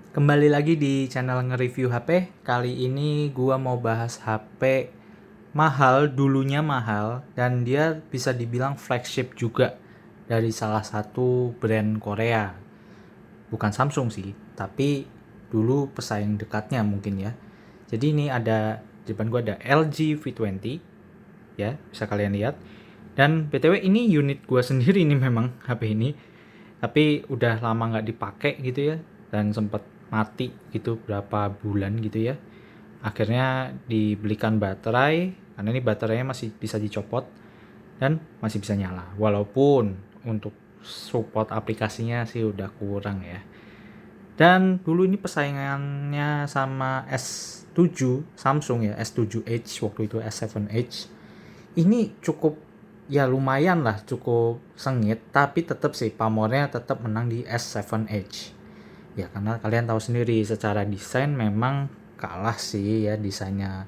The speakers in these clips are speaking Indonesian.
Kembali lagi di channel nge-review HP. Kali ini gua mau bahas HP mahal, dulunya mahal, dan dia bisa dibilang flagship juga dari salah satu brand Korea. Bukan Samsung sih, tapi dulu pesaing dekatnya mungkin ya. Jadi ini ada di depan gua ada LG V20 ya, bisa kalian lihat. Dan BTW ini unit gua sendiri nih memang HP ini. Tapi udah lama nggak dipakai gitu ya, dan sempet mati gitu berapa bulan gitu ya. Akhirnya dibelikan baterai, karena ini baterainya masih bisa dicopot dan masih bisa nyala. Walaupun untuk support aplikasinya sih udah kurang ya. Dan dulu ini persaingannya sama S7 Samsung ya, S7 Edge, waktu itu S7 Edge. Ini cukup ya lumayan lah, cukup sengit, tapi tetap sih pamornya tetap menang di S7 Edge. Ya karena kalian tahu sendiri secara desain memang kalah sih ya, desainnya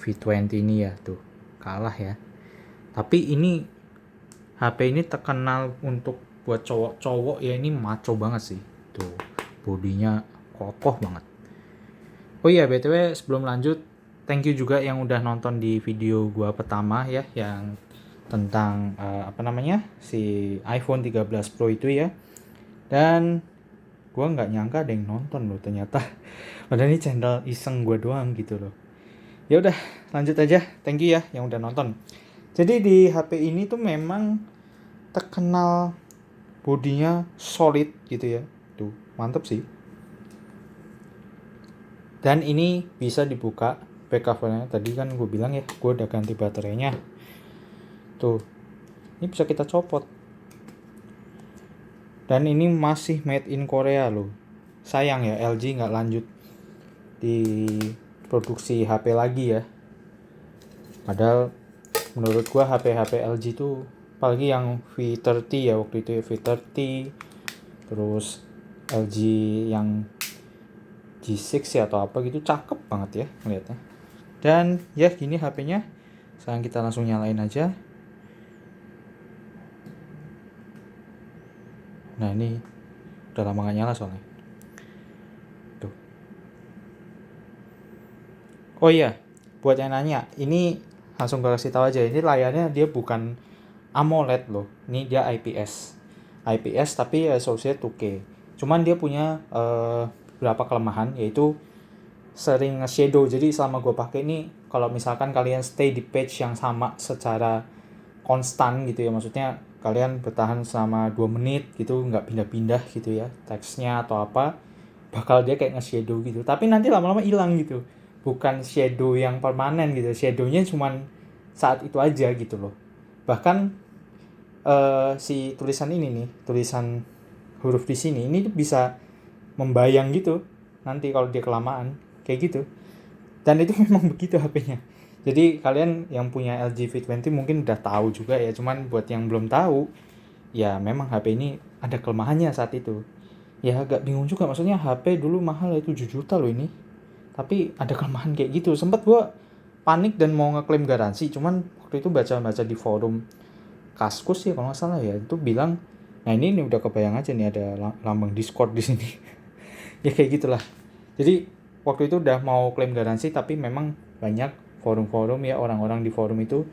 V20 ini ya tuh kalah ya. Tapi ini HP ini terkenal untuk buat cowok-cowok ya, ini maco banget sih. Tuh bodinya kokoh banget. Oh iya, BTW sebelum lanjut, thank you juga yang udah nonton di video gua pertama ya, yang tentang apa namanya, si iPhone 13 Pro itu ya. Dan gua nggak nyangka ada yang nonton loh ternyata. Padahal ini channel iseng gua doang gitu loh. Ya udah, lanjut aja. Thank you ya yang udah nonton. Jadi di HP ini tuh memang terkenal bodinya solid gitu ya. Tuh, mantep sih. Dan ini bisa dibuka back covernya. Tadi kan gue bilang ya, gue udah ganti baterainya. Tuh, ini bisa kita copot. Dan ini masih made in Korea loh. Sayang ya LG nggak lanjut di produksi HP lagi ya. Padahal menurut gue HP-HP LG tuh, apalagi yang V30 ya waktu itu ya, V30, terus LG yang G6 ya atau apa gitu, cakep banget ya ngeliatnya. Dan ya gini HP-nya. Sekarang kita langsung nyalain aja. Nah ini udah lama gak nyala soalnya. Tuh. Oh iya, buat yang nanya, ini langsung gue kasih tahu aja. Ini layarnya dia bukan AMOLED loh. Ini dia IPS. IPS tapi resolusinya 2K. Cuman dia punya beberapa kelemahan, yaitu sering nge-shadow. Jadi selama gue pakai ini, kalau misalkan kalian stay di page yang sama secara konstan gitu ya, maksudnya kalian bertahan selama 2 menit gitu, nggak pindah-pindah gitu ya teksnya atau apa, bakal dia kayak nge-shadow gitu. Tapi nanti lama-lama hilang gitu. Bukan shadow yang permanen gitu. Shadownya cuman saat itu aja gitu loh. Bahkan si tulisan ini nih, tulisan huruf di sini ini tuh bisa membayang gitu nanti kalau dia kelamaan kayak gitu. Dan itu memang begitu HP-nya. Jadi kalian yang punya LG V20 mungkin udah tahu juga ya, cuman buat yang belum tahu, ya memang HP ini ada kelemahannya saat itu. Ya agak bingung juga, maksudnya HP dulu mahal ya, 7 juta loh ini. Tapi ada kelemahan kayak gitu. Sempet gua panik dan mau ngeklaim garansi, cuman waktu itu baca-baca di forum Kaskus ya kalau nggak salah ya, itu bilang, nah ini udah kebayang aja nih ada lambang Discord di sini. Ya kayak gitulah. Jadi waktu itu udah mau klaim garansi, tapi memang banyak forum-forum ya, orang-orang di forum itu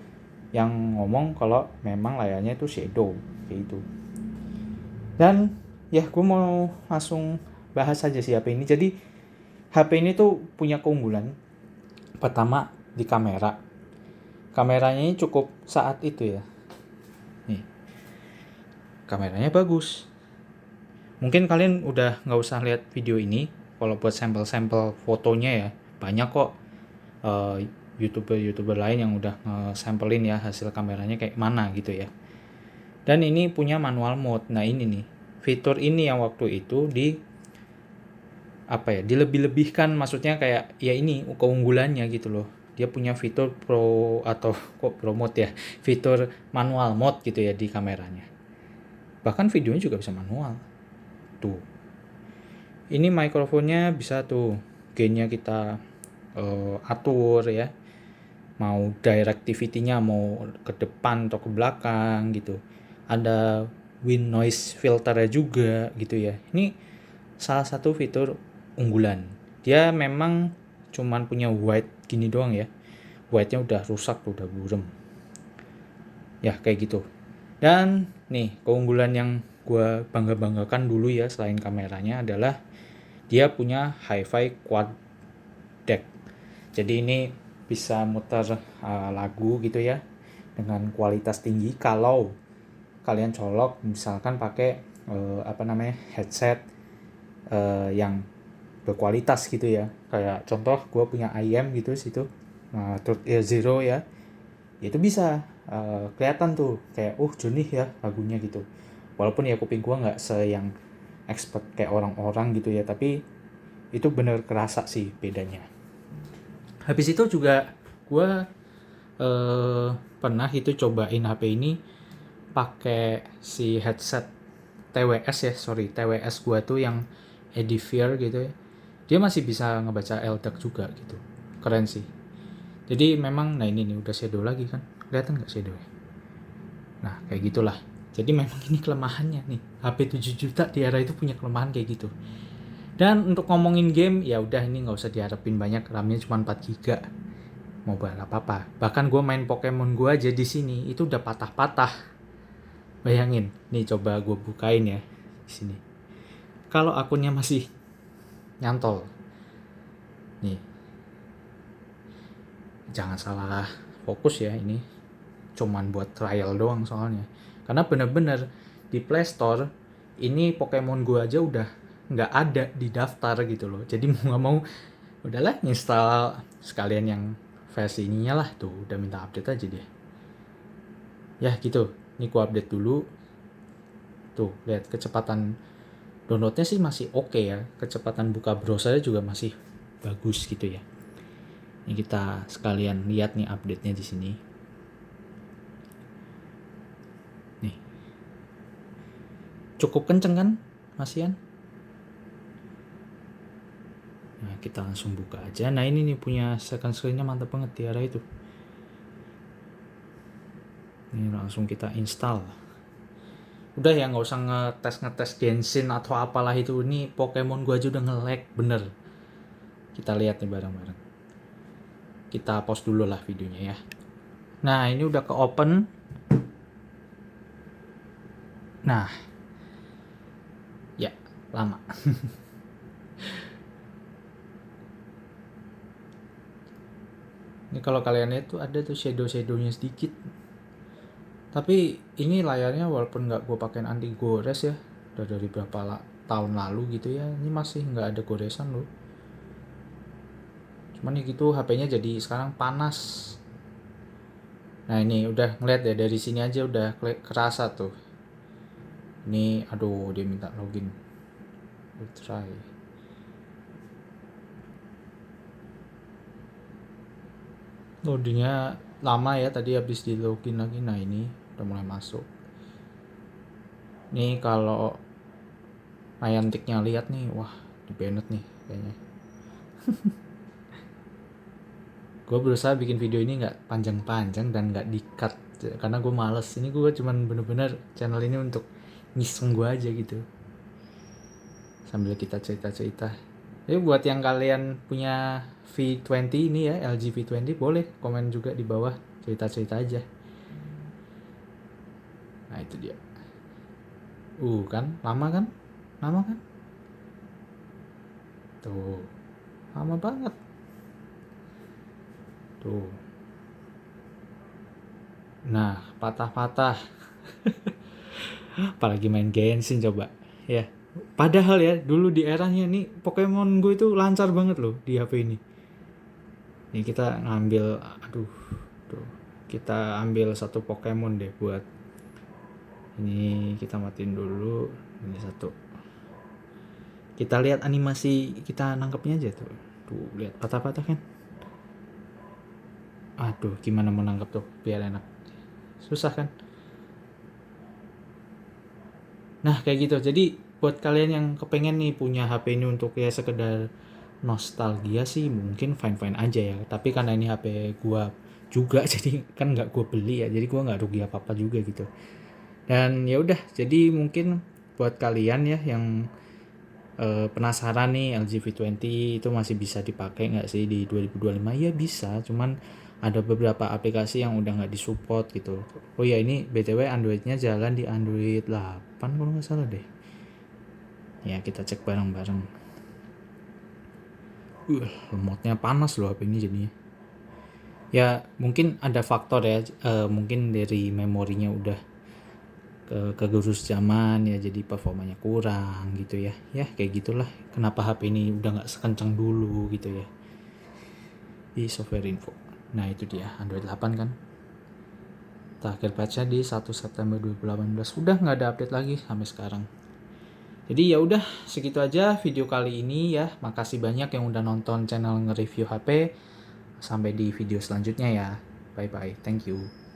yang ngomong kalau memang layarnya itu shadow kayak gitu. Dan ya gue mau langsung bahas aja sih HP ini. Jadi HP ini tuh punya keunggulan. Pertama di kamera. Kameranya ini cukup saat itu ya. Nih, kameranya bagus. Mungkin kalian udah nggak usah lihat video ini. Kalau buat sampel-sampel fotonya ya, banyak kok YouTuber lain yang udah nge-sampelin ya hasil kameranya kayak mana gitu ya. Dan ini punya manual mode. Nah ini nih, fitur ini yang waktu itu dilebih-lebihkan, maksudnya kayak ya ini keunggulannya gitu loh. Dia punya fitur pro atau kok pro mode ya, fitur manual mode gitu ya di kameranya. Bahkan videonya juga bisa manual. Tuh. Ini mikrofonnya bisa tuh gainnya kita atur ya. Mau directivity-nya mau ke depan atau ke belakang gitu. Ada wind noise filternya juga gitu ya. Ini salah satu fitur unggulan. Dia memang cuman punya white gini doang ya. White-nya udah rusak, udah buram. Ya kayak gitu. Dan nih keunggulan yang gue bangga-banggakan dulu ya selain kameranya adalah dia punya hi-fi quad deck. Jadi ini bisa muter lagu gitu ya dengan kualitas tinggi kalau kalian colok misalkan pakai headset yang berkualitas gitu ya. Kayak contoh gue punya IM gitu situ, Truth Ear Zero ya. Itu bisa kelihatan tuh kayak jernih ya lagunya gitu. Walaupun ya kuping gue nggak yang expert kayak orang-orang gitu ya, tapi itu bener kerasa sih bedanya. Habis itu juga gue pernah itu cobain HP ini pakai si headset TWS gue tuh yang Edifier gitu ya. Dia masih bisa ngebaca LDAC juga gitu. Keren sih. Jadi memang, nah ini nih udah shadow lagi kan. Kelihatan nggak shadow-nya? Nah kayak gitulah. Jadi memang ini kelemahannya nih. HP 7 juta di era itu punya kelemahan kayak gitu. Dan untuk ngomongin game, ya udah ini nggak usah diharapin banyak. RAM-nya cuma 4 GB. Mau apa-apa. Bahkan gue main Pokemon gue aja di sini itu udah patah-patah. Bayangin, nih coba gue bukain ya di sini. Kalau akunnya masih nyantol, nih jangan salah fokus ya, ini cuman buat trial doang soalnya. Karena bener-bener di Play Store ini Pokemon Go aja udah nggak ada di daftar gitu loh. Jadi mau nggak mau udahlah install sekalian yang versi ininya lah, tuh udah minta update aja dia. Ya gitu, ini gua update dulu. Tuh lihat kecepatan downloadnya sih masih oke ya. Kecepatan buka browsernya juga masih bagus gitu ya. Ini kita sekalian lihat nih update-nya di sini. Nih. Cukup kenceng kan, Mas Ian? Nah, kita langsung buka aja. Nah, ini nih punya second screen-nya mantap banget di arah itu. Ini langsung kita install. Udah ya, nggak usah ngetes Genshin atau apalah itu. Ini Pokemon gua aja udah nge-lag bener. Kita lihat nih bareng-bareng. Kita pause dulu lah videonya ya. Nah, ini udah ke open. Nah, ya lama. Ini kalau kalian lihat tuh ada tuh shadow-shadownya sedikit. Tapi ini layarnya walaupun nggak gue pakai anti gores ya, udah dari berapa tahun lalu gitu ya, ini masih nggak ada goresan loh. Cuman ya gitu HP-nya jadi sekarang panas. Nah ini udah ngeliat ya dari sini aja udah kerasa tuh. Ini aduh dia minta login. We'll try. Loadingnya lama ya, tadi habis di login lagi. Nah ini udah mulai masuk. Nih kalau Niantic-nya lihat nih, wah di banned nih kayaknya. Gue berusaha bikin video ini nggak panjang-panjang dan nggak di-cut karena gue males. Ini gue cuman bener-bener channel ini untuk ngiseng gue aja gitu sambil kita cerita-cerita. Jadi buat yang kalian punya V20 ini ya, LG V20, boleh komen juga di bawah, cerita-cerita aja. Nah itu dia. Kan lama kan tuh, lama banget tuh. Nah patah-patah. Apalagi main Genshin coba ya. Padahal ya dulu di eranya nih Pokemon Go itu lancar banget loh di HP ini. Ini kita ngambil, kita ambil satu Pokemon deh buat ini, kita matiin dulu ini satu. Kita lihat animasi kita nangkepnya aja tuh. Tuh lihat patah-patah kan. Aduh gimana mau nangkep tuh biar enak. Susah kan. Nah kayak gitu. Jadi buat kalian yang kepengen nih punya HP ini untuk ya sekedar nostalgia sih mungkin fine-fine aja ya. Tapi karena ini HP gua juga jadi kan nggak gua beli ya. Jadi gua nggak rugi apa-apa juga gitu. Dan ya udah, jadi mungkin buat kalian ya yang penasaran nih LG V20 itu masih bisa dipakai nggak sih di 2025? Ya bisa, cuman ada beberapa aplikasi yang udah nggak disupport gitu. Oh ya, ini BTW Androidnya jalan di Android 8 kalau nggak salah deh. Ya kita cek bareng-bareng. Remote-nya panas loh HP ini jadinya. Ya mungkin ada faktor ya, mungkin dari memorinya udah kegerus zaman ya, jadi performanya kurang gitu ya. Ya kayak gitulah kenapa HP ini udah nggak sekencang dulu gitu ya di software info. Nah itu dia Android 8 kan, terakhir patch-nya di 1 September 2018, udah nggak ada update lagi sampai sekarang. Jadi ya udah segitu aja video kali ini ya. Makasih banyak yang udah nonton channel nge-review HP. Sampai di video selanjutnya ya. Bye bye. Thank you.